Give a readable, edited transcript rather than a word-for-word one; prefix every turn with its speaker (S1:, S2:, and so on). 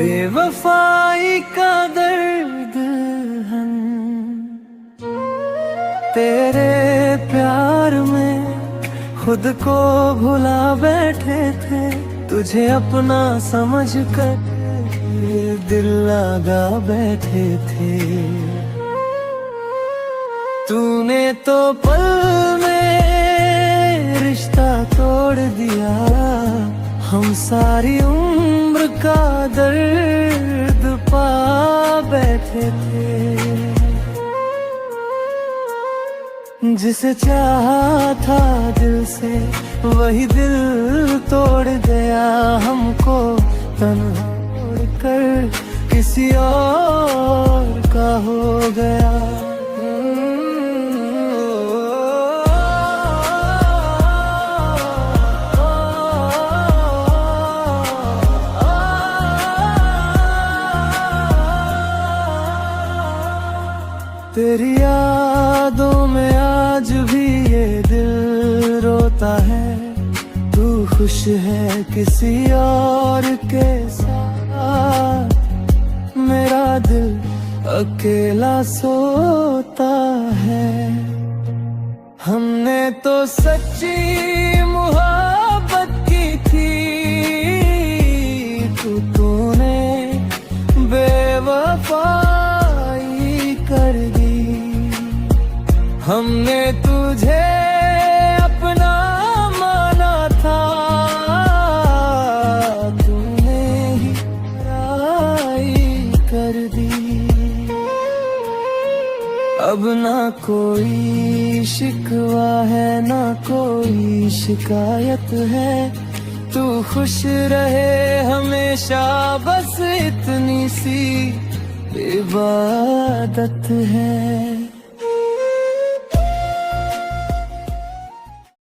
S1: बेवफाई का दर्द हम तेरे प्यार में खुद को भुला बैठे थे। तुझे अपना समझ कर दिल लगा बैठे थे। तूने तो पल में रिश्ता तोड़ दिया। हम सारी उम्र का दर्द पा बैठे थे। जिसे चाहा था दिल से वही दिल तोड़ गया। हमको तन्हा छोड़कर किसी और का हो गया। तेरी यादों में आज भी ये दिल रोता है। तू खुश है किसी और के साथ, मेरा दिल अकेला सोता है। हमने तो सच्ची मोहब्बत की थी, तूने बेवफाई कर दी। हमने तुझे अपना माना था, तूने ही बुराई कर दी। अब ना कोई शिकवा है ना कोई शिकायत है। तू खुश रहे हमेशा बस इतनी सी इबादत है।